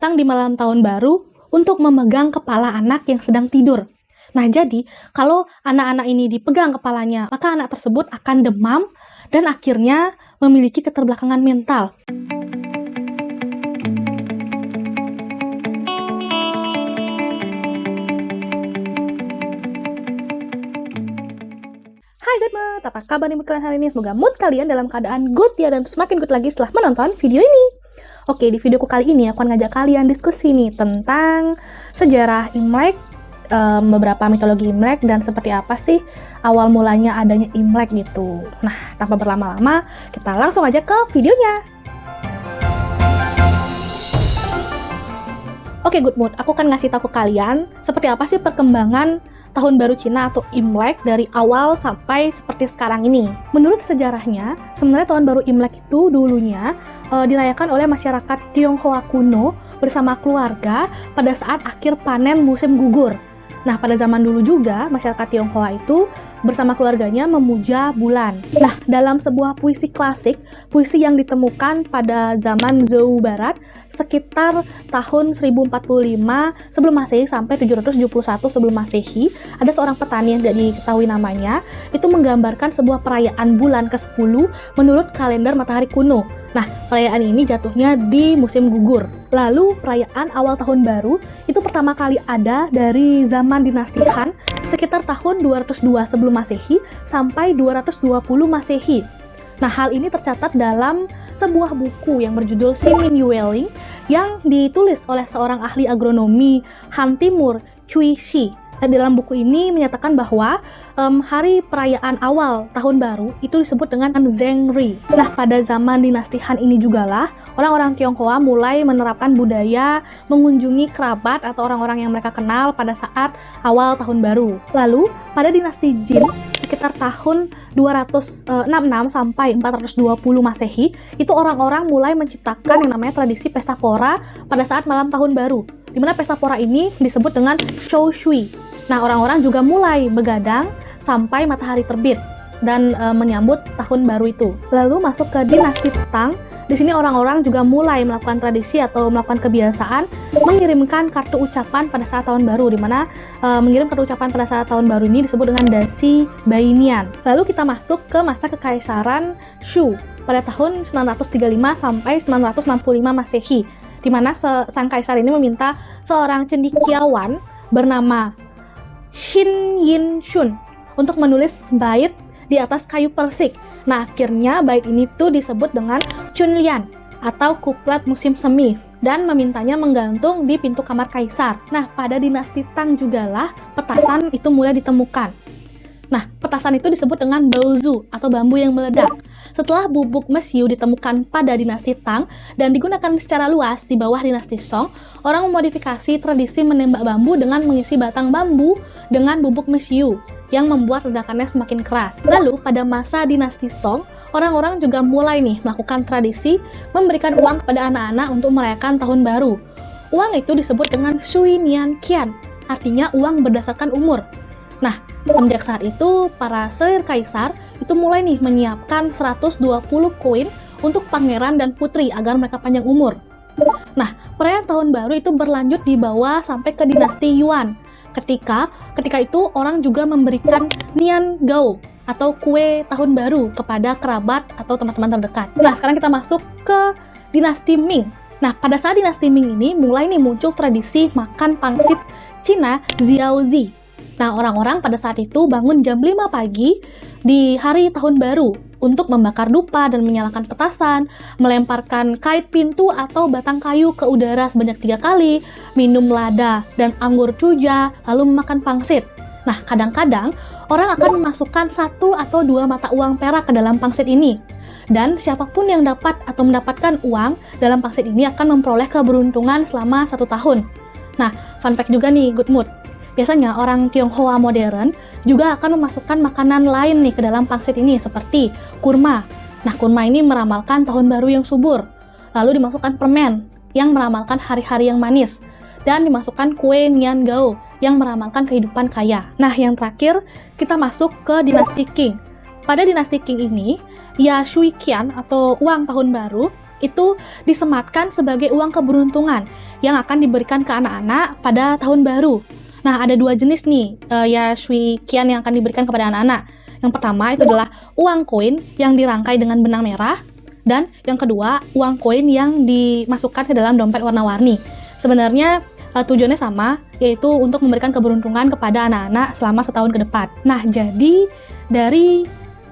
datang di malam tahun baru untuk memegang kepala anak yang sedang tidur. Nah, jadi kalau anak-anak ini dipegang kepalanya, maka anak tersebut akan demam dan akhirnya memiliki keterbelakangan mental. Hai good mood, apa kabar nih mood kalian hari ini? Semoga mood kalian dalam keadaan good ya, dan semakin good lagi setelah menonton video ini. Oke, di videoku kali ini aku akan ngajak kalian diskusi nih tentang sejarah Imlek, beberapa mitologi Imlek, dan seperti apa sih awal mulanya adanya Imlek gitu. Nah, tanpa berlama-lama, kita langsung aja ke videonya. Oke, good mood, aku akan ngasih tahu ke kalian seperti apa sih perkembangan Tahun Baru Cina atau Imlek dari awal sampai seperti sekarang ini. Menurut sejarahnya, sebenarnya Tahun Baru Imlek itu dulunya dirayakan oleh masyarakat Tionghoa kuno bersama keluarga pada saat akhir panen musim gugur. Nah, pada zaman dulu juga, masyarakat Tionghoa itu bersama keluarganya memuja bulan. Nah, dalam sebuah puisi klasik, puisi yang ditemukan pada zaman Zhou Barat, sekitar tahun 1045 sebelum Masehi sampai 771 sebelum Masehi, ada seorang petani yang tidak diketahui namanya, itu menggambarkan sebuah perayaan bulan ke-10 menurut kalender matahari kuno. Nah, perayaan ini jatuhnya di musim gugur. Lalu, perayaan awal tahun baru itu pertama kali ada dari zaman dinasti Han sekitar tahun 202 sebelum Masehi sampai 220 Masehi. Nah, hal ini tercatat dalam sebuah buku yang berjudul Simin Yueling yang ditulis oleh seorang ahli agronomi Han Timur, Cui Shi. Dan dalam buku ini menyatakan bahwa hari perayaan awal tahun baru itu disebut dengan Zhengri. Nah, pada zaman dinasti Han ini jugalah orang-orang Tionghoa mulai menerapkan budaya mengunjungi kerabat atau orang-orang yang mereka kenal pada saat awal tahun baru. Lalu, pada dinasti Jin sekitar tahun 266 sampai 420 Masehi, itu orang-orang mulai menciptakan yang namanya tradisi pesta pora pada saat malam tahun baru, di mana pesta pora ini disebut dengan Shou Shui. Nah, orang-orang juga mulai begadang sampai matahari terbit dan menyambut tahun baru itu. Lalu masuk ke dinasti Tang. Di sini orang-orang juga mulai melakukan tradisi atau melakukan kebiasaan mengirimkan kartu ucapan pada saat tahun baru, di mana mengirim kartu ucapan pada saat tahun baru ini disebut dengan Dasi Bainian. Lalu kita masuk ke masa kekaisaran Shu pada tahun 935 sampai 965 Masehi, di mana sang kaisar ini meminta seorang cendekiawan bernama Shin Yin Shun untuk menulis bait di atas kayu persik. Nah, akhirnya bait ini tuh disebut dengan Chunlian atau kuplet musim semi, dan memintanya menggantung di pintu kamar kaisar. Nah, pada dinasti Tang jugalah petasan itu mulai ditemukan. Nah, petasan itu disebut dengan baozu atau bambu yang meledak. Setelah bubuk mesiu ditemukan pada dinasti Tang dan digunakan secara luas di bawah dinasti Song, orang memodifikasi tradisi menembak bambu dengan mengisi batang bambu dengan bubuk mesiu yang membuat ledakannya semakin keras. Lalu, pada masa dinasti Song, orang-orang juga mulai melakukan tradisi memberikan uang kepada anak-anak untuk merayakan tahun baru. Uang itu disebut dengan Shui Nian Qian, artinya uang berdasarkan umur. Nah, semenjak saat itu, para selir kaisar itu mulai menyiapkan 120 koin untuk pangeran dan putri agar mereka panjang umur. Nah, perayaan tahun baru itu berlanjut di bawah sampai ke dinasti Yuan. Ketika itu orang juga memberikan Nian Gao atau kue tahun baru kepada kerabat atau teman-teman terdekat. Nah, sekarang kita masuk ke dinasti Ming. Nah, pada saat dinasti Ming ini mulai muncul tradisi makan pangsit Cina Ziaozi. Nah, orang-orang pada saat itu bangun jam 5 pagi di hari tahun baru untuk membakar dupa dan menyalakan petasan, melemparkan kait pintu atau batang kayu ke udara sebanyak 3 kali, minum lada dan anggur cuja, lalu memakan pangsit. Nah, kadang-kadang orang akan memasukkan 1 atau 2 mata uang perak ke dalam pangsit ini. Dan siapapun yang dapat atau mendapatkan uang dalam pangsit ini akan memperoleh keberuntungan selama 1 tahun. Nah, fun fact juga nih, good mood. Biasanya orang Tionghoa modern juga akan memasukkan makanan lain ke dalam pangsit ini seperti kurma. Nah, kurma ini meramalkan tahun baru yang subur. Lalu dimasukkan permen yang meramalkan hari-hari yang manis. Dan dimasukkan kue Nian Gao yang meramalkan kehidupan kaya. Nah, yang terakhir kita masuk ke dinasti Qing. Pada dinasti Qing ini, ya Shui Qian atau uang tahun baru itu disematkan sebagai uang keberuntungan yang akan diberikan ke anak-anak pada tahun baru. Nah, ada 2 jenis nih ya Shui Qian yang akan diberikan kepada anak-anak. Yang pertama itu adalah uang koin yang dirangkai dengan benang merah, dan yang kedua uang koin yang dimasukkan ke dalam dompet warna-warni. Sebenarnya tujuannya sama, yaitu untuk memberikan keberuntungan kepada anak-anak selama setahun ke depan. Nah, jadi dari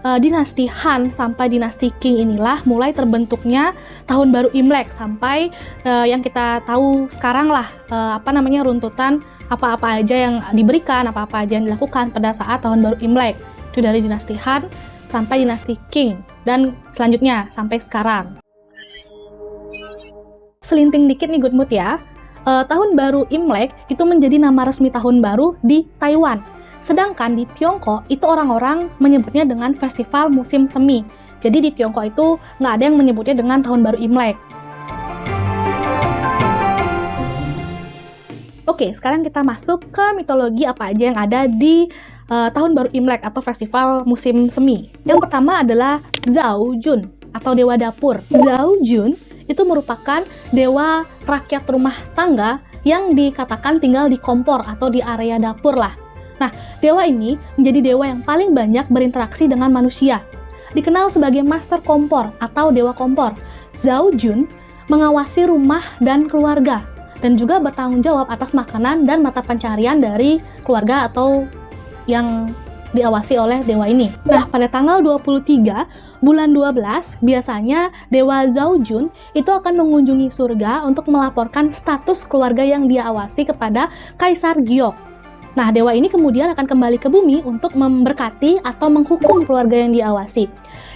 dinasti Han sampai dinasti Qing inilah mulai terbentuknya tahun baru Imlek sampai yang kita tahu sekarang lah runtutan apa-apa aja yang diberikan, apa-apa aja yang dilakukan pada saat tahun baru Imlek. Itu dari dinasti Han sampai dinasti Qing dan selanjutnya sampai sekarang. Selinting dikit nih Good Mood ya. Tahun baru Imlek itu menjadi nama resmi tahun baru di Taiwan. Sedangkan di Tiongkok itu orang-orang menyebutnya dengan festival musim semi. Jadi di Tiongkok itu nggak ada yang menyebutnya dengan tahun baru Imlek. Oke, sekarang kita masuk ke mitologi apa aja yang ada di tahun baru Imlek atau festival musim semi. Yang pertama adalah Zhao Jun atau dewa dapur. Zhao Jun itu merupakan dewa rakyat rumah tangga yang dikatakan tinggal di kompor atau di area dapur lah. Nah, dewa ini menjadi dewa yang paling banyak berinteraksi dengan manusia. Dikenal sebagai master kompor atau dewa kompor. Zhao Jun mengawasi rumah dan keluarga dan juga bertanggung jawab atas makanan dan mata pencaharian dari keluarga atau yang diawasi oleh dewa ini. Nah, pada tanggal 23 bulan 12, biasanya Dewa Zhao Jun itu akan mengunjungi surga untuk melaporkan status keluarga yang dia awasi kepada Kaisar Giok. Nah, dewa ini kemudian akan kembali ke bumi untuk memberkati atau menghukum keluarga yang diawasi.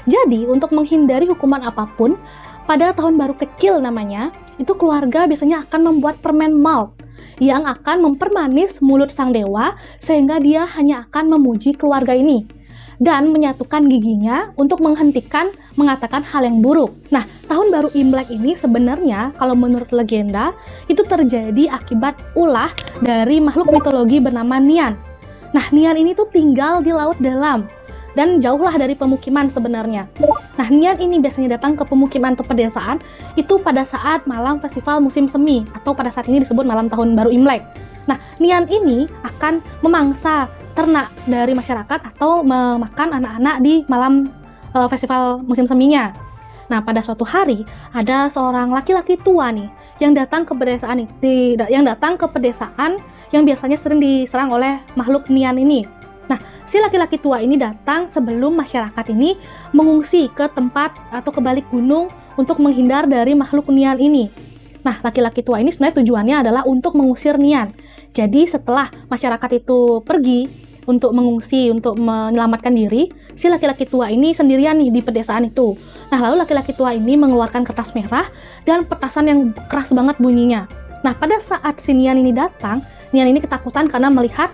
Jadi, untuk menghindari hukuman apapun, pada tahun baru kecil namanya, itu keluarga biasanya akan membuat permen malt yang akan mempermanis mulut sang dewa sehingga dia hanya akan memuji keluarga ini dan menyatukan giginya untuk menghentikan mengatakan hal yang buruk. Nah, tahun baru Imlek ini sebenarnya kalau menurut legenda itu terjadi akibat ulah dari makhluk mitologi bernama Nian. Nah, Nian ini tuh tinggal di laut dalam dan jauhlah dari pemukiman sebenarnya. Nah, Nian ini biasanya datang ke pemukiman atau pedesaan itu pada saat malam festival musim semi atau pada saat ini disebut malam tahun baru Imlek. Nah, Nian ini akan memangsa ternak dari masyarakat atau memakan anak-anak di malam festival musim seminya. Nah, pada suatu hari ada seorang laki-laki tua nih yang datang ke pedesaan yang biasanya sering diserang oleh makhluk Nian ini. Nah, si laki-laki tua ini datang sebelum masyarakat ini mengungsi ke tempat atau ke balik gunung untuk menghindar dari makhluk Nian ini. Nah, laki-laki tua ini sebenarnya tujuannya adalah untuk mengusir Nian. Jadi setelah masyarakat itu pergi untuk mengungsi, untuk menyelamatkan diri, si laki-laki tua ini sendirian nih di pedesaan itu. Nah, lalu laki-laki tua ini mengeluarkan kertas merah dan petasan yang keras banget bunyinya. Nah, pada saat si Nian ini datang, Nian ini ketakutan karena melihat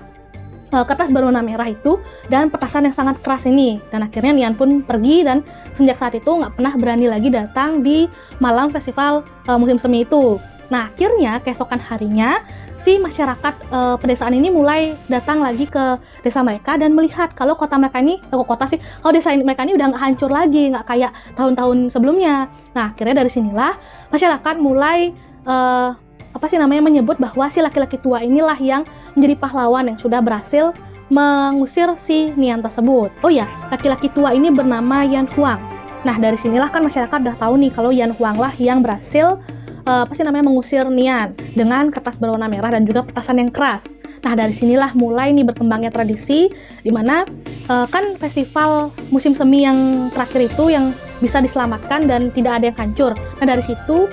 kertas berwarna merah itu dan petasan yang sangat keras ini. Dan akhirnya Nian pun pergi dan sejak saat itu nggak pernah berani lagi datang di malam festival musim semi itu. Nah, akhirnya keesokan harinya si masyarakat pedesaan ini mulai datang lagi ke desa mereka dan melihat kalau kota mereka ini, kalau desa mereka ini udah nggak hancur lagi, nggak kayak tahun-tahun sebelumnya. Nah, akhirnya dari sinilah masyarakat mulai menyebut bahwa si laki-laki tua inilah yang menjadi pahlawan yang sudah berhasil mengusir si Nian tersebut. Oh ya, laki-laki tua ini bernama Yan Huang. Nah, dari sinilah kan masyarakat udah tahu nih kalau Yan Huang lah yang berhasil mengusir Nian dengan kertas berwarna merah dan juga petasan yang keras. Nah, dari sinilah mulai nih berkembangnya tradisi di mana kan festival musim semi yang terakhir itu yang bisa diselamatkan dan tidak ada yang hancur. Nah, dari situ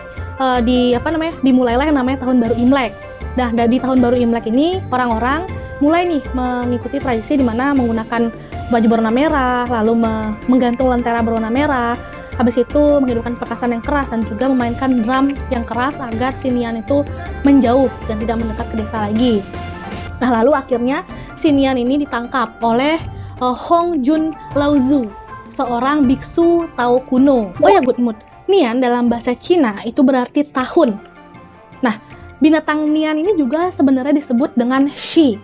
dimulailah yang namanya tahun baru Imlek. Nah, di tahun baru Imlek ini orang-orang mulai nih mengikuti tradisi di mana menggunakan baju berwarna merah, lalu menggantung lentera berwarna merah, habis itu menghidupkan petasan yang keras dan juga memainkan drum yang keras agar si Nian itu menjauh dan tidak mendekat ke desa lagi. Nah, lalu akhirnya si Nian ini ditangkap oleh Hong Jun Laozu, seorang biksu Tao kuno. Oh ya, Good Mood, Nian dalam bahasa Cina itu berarti tahun. Nah, binatang Nian ini juga sebenarnya disebut dengan Shi.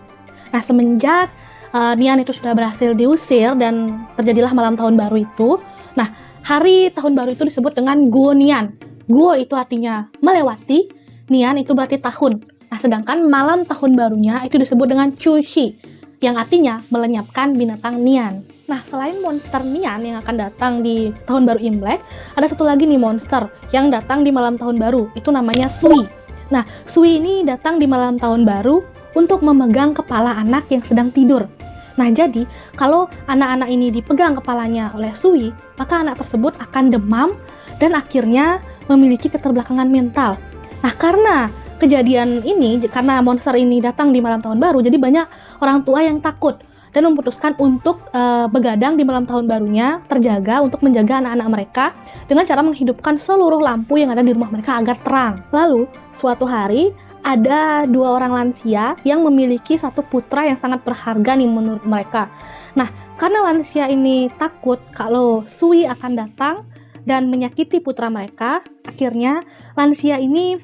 Nah, semenjak Nian itu sudah berhasil diusir dan terjadilah malam tahun baru itu, nah, hari tahun baru itu disebut dengan Guonian. Guo itu artinya melewati, Nian itu berarti tahun. Nah, sedangkan malam tahun barunya itu disebut dengan Chushi, yang artinya melenyapkan binatang Nian. Nah, selain monster Nian yang akan datang di tahun baru Imlek, ada satu lagi nih monster yang datang di malam tahun baru, itu namanya Sui. Nah, Sui ini datang di malam tahun baru untuk memegang kepala anak yang sedang tidur. Nah, jadi kalau anak-anak ini dipegang kepalanya oleh Sui, maka anak tersebut akan demam dan akhirnya memiliki keterbelakangan mental. Nah, karena kejadian ini, karena monster ini datang di malam tahun baru, jadi banyak orang tua yang takut dan memutuskan untuk begadang di malam tahun barunya, terjaga untuk menjaga anak-anak mereka dengan cara menghidupkan seluruh lampu yang ada di rumah mereka agar terang. Lalu, suatu hari, ada 2 orang lansia yang memiliki satu putra yang sangat berharga nih menurut mereka. Nah, karena lansia ini takut kalau Sui akan datang dan menyakiti putra mereka, akhirnya lansia ini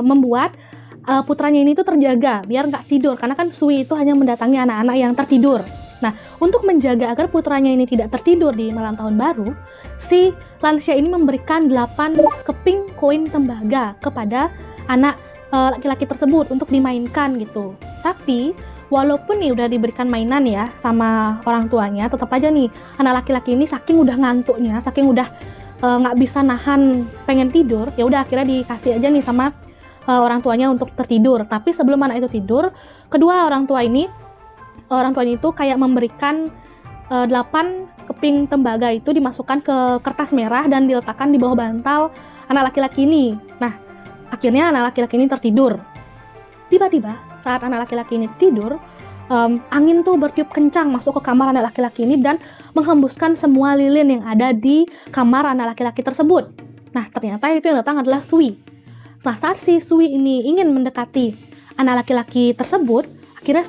membuat putranya ini tuh terjaga biar nggak tidur, karena kan Sui itu hanya mendatangi anak-anak yang tertidur. Nah, untuk menjaga agar putranya ini tidak tertidur di malam tahun baru, si lansia ini memberikan 8 keping koin tembaga kepada anak laki-laki tersebut untuk dimainkan gitu. Tapi walaupun nih udah diberikan mainan ya sama orang tuanya, tetap aja nih anak laki-laki ini saking udah ngantuknya, saking udah nggak bisa nahan pengen tidur, ya udah akhirnya dikasih aja nih sama orang tuanya untuk tertidur. Tapi sebelum anak itu tidur, kedua orang tuanya itu kayak memberikan 8 keping tembaga itu dimasukkan ke kertas merah dan diletakkan di bawah bantal anak laki-laki ini. Nah, akhirnya anak laki-laki ini tertidur. Tiba-tiba saat anak laki-laki ini tidur, angin tuh bertiup kencang masuk ke kamar anak laki-laki ini dan menghembuskan semua lilin yang ada di kamar anak laki-laki tersebut. Nah, ternyata itu yang datang adalah Sui. Nah, saat si Sui ini ingin mendekati anak laki-laki tersebut, akhirnya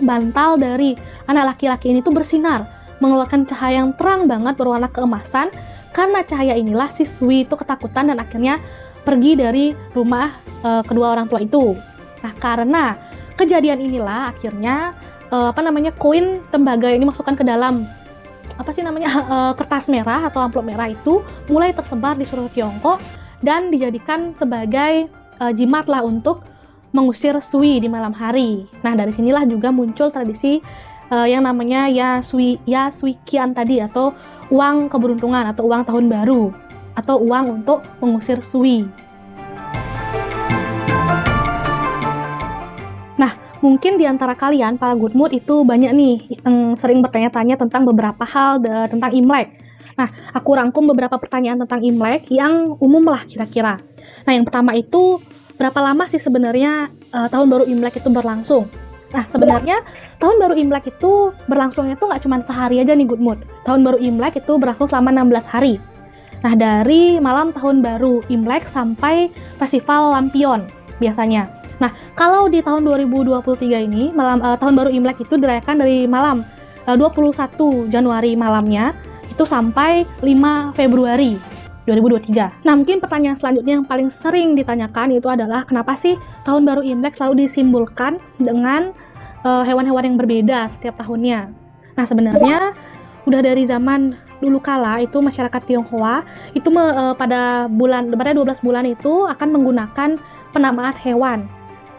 bantal dari anak laki-laki ini tuh bersinar, mengeluarkan cahaya yang terang banget berwarna keemasan. Karena cahaya inilah si Sui itu ketakutan dan akhirnya pergi dari rumah kedua orang tua itu. Nah, karena kejadian inilah akhirnya koin tembaga ini masukkan ke dalam kertas merah atau amplop merah itu mulai tersebar di seluruh Tiongkok dan dijadikan sebagai jimat lah untuk mengusir Sui di malam hari. Nah, dari sinilah juga muncul tradisi yang namanya Ya Sui Qian tadi, atau uang keberuntungan atau uang tahun baru atau uang untuk mengusir Sui. Nah, mungkin di antara kalian, para good mood itu banyak nih yang sering bertanya-tanya tentang beberapa hal tentang Imlek. Nah, aku rangkum beberapa pertanyaan tentang Imlek yang umum lah kira-kira. Nah, yang pertama itu, berapa lama sih sebenarnya tahun baru Imlek itu berlangsung? Nah, sebenarnya tahun baru Imlek itu berlangsungnya tuh nggak cuma sehari aja nih good mood. Tahun baru Imlek itu berlangsung selama 16 hari. Nah, dari malam tahun baru Imlek sampai festival Lampion biasanya. Nah, kalau di tahun 2023 ini, tahun baru Imlek itu dirayakan dari malam 21 Januari malamnya, itu sampai 5 Februari 2023. Nah, mungkin pertanyaan selanjutnya yang paling sering ditanyakan itu adalah kenapa sih tahun baru Imlek selalu disimbolkan dengan hewan-hewan yang berbeda setiap tahunnya. Nah, sebenarnya udah dari zaman dulu kala itu masyarakat Tionghoa itu pada 12 bulan itu akan menggunakan penamaan hewan.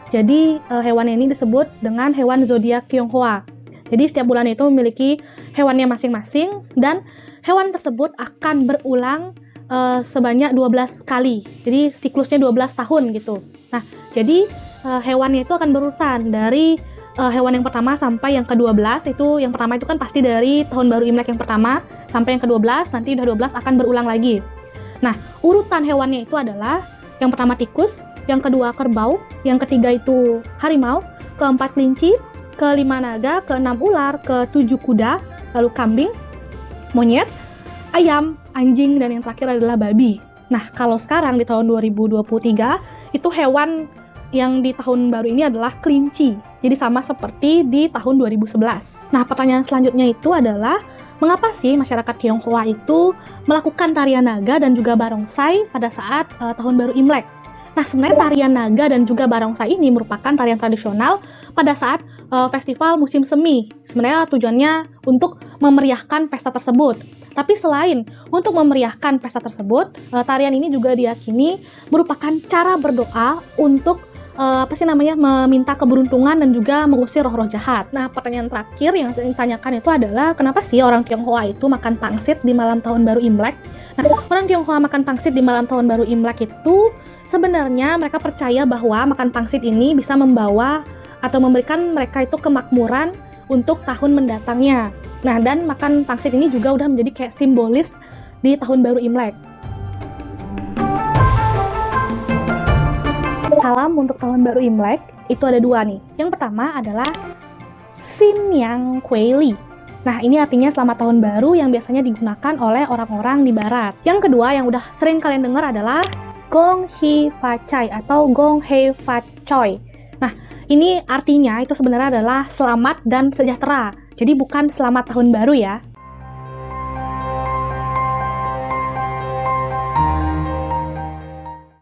Jadi hewan ini disebut dengan hewan zodiak Tionghoa. Jadi setiap bulan itu memiliki hewannya masing-masing dan hewan tersebut akan berulang sebanyak 12 kali. Jadi siklusnya 12 tahun gitu. Nah, jadi hewannya itu akan berurutan dari hewan yang pertama sampai yang ke-12. Itu yang pertama itu kan pasti dari tahun baru Imlek yang pertama sampai yang ke-12, nanti udah 12 akan berulang lagi. Nah, urutan hewannya itu adalah yang pertama tikus, yang kedua kerbau, yang ketiga itu harimau, keempat kelinci, kelima naga, keenam ular, ketujuh kuda, lalu kambing, monyet, ayam, anjing, dan yang terakhir adalah babi. Nah, kalau sekarang di tahun 2023, itu hewan yang di tahun baru ini adalah kelinci. Jadi sama seperti di tahun 2011. Nah, pertanyaan selanjutnya itu adalah, mengapa sih masyarakat Tionghoa itu melakukan tarian naga dan juga barongsai pada saat tahun baru Imlek? Nah, sebenarnya tarian naga dan juga barongsai ini merupakan tarian tradisional pada saat festival musim semi. Sebenarnya tujuannya untuk memeriahkan pesta tersebut. Tapi selain untuk memeriahkan pesta tersebut, tarian ini juga diyakini merupakan cara berdoa untuk meminta keberuntungan dan juga mengusir roh-roh jahat. Nah, pertanyaan terakhir yang saya tanyakan itu adalah kenapa sih orang Tionghoa itu makan pangsit di malam tahun baru Imlek? Nah, orang Tionghoa makan pangsit di malam tahun baru Imlek itu sebenarnya mereka percaya bahwa makan pangsit ini bisa membawa atau memberikan mereka itu kemakmuran untuk tahun mendatangnya. Nah, dan makan pangsit ini juga udah menjadi kayak simbolis di tahun baru Imlek. Salam untuk tahun baru Imlek, itu ada dua nih. Yang pertama adalah Xin Yang Kuei Li. Nah, ini artinya selamat tahun baru yang biasanya digunakan oleh orang-orang di barat. Yang kedua yang udah sering kalian dengar adalah Gong Hei Fa Cai atau Gong Hei Fa Choi. Nah, ini artinya itu sebenarnya adalah selamat dan sejahtera. Jadi bukan selamat tahun baru ya.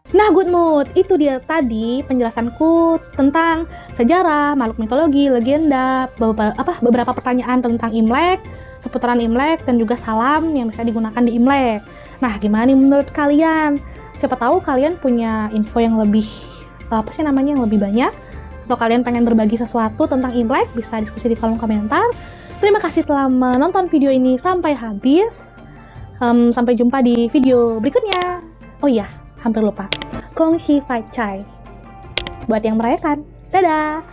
Nah, good mood, itu dia tadi penjelasanku tentang sejarah, makhluk mitologi, legenda, beberapa pertanyaan tentang Imlek, seputaran Imlek, dan juga salam yang bisa digunakan di Imlek. Nah, gimana nih menurut kalian? Siapa tahu kalian punya info yang lebih, yang lebih banyak, atau kalian pengen berbagi sesuatu tentang Imlek, bisa diskusi di kolom komentar. Terima kasih telah menonton video ini sampai habis. Sampai jumpa di video berikutnya. Oh iya, hampir lupa. Gong Hei Fa Cai buat yang merayakan. Dadah!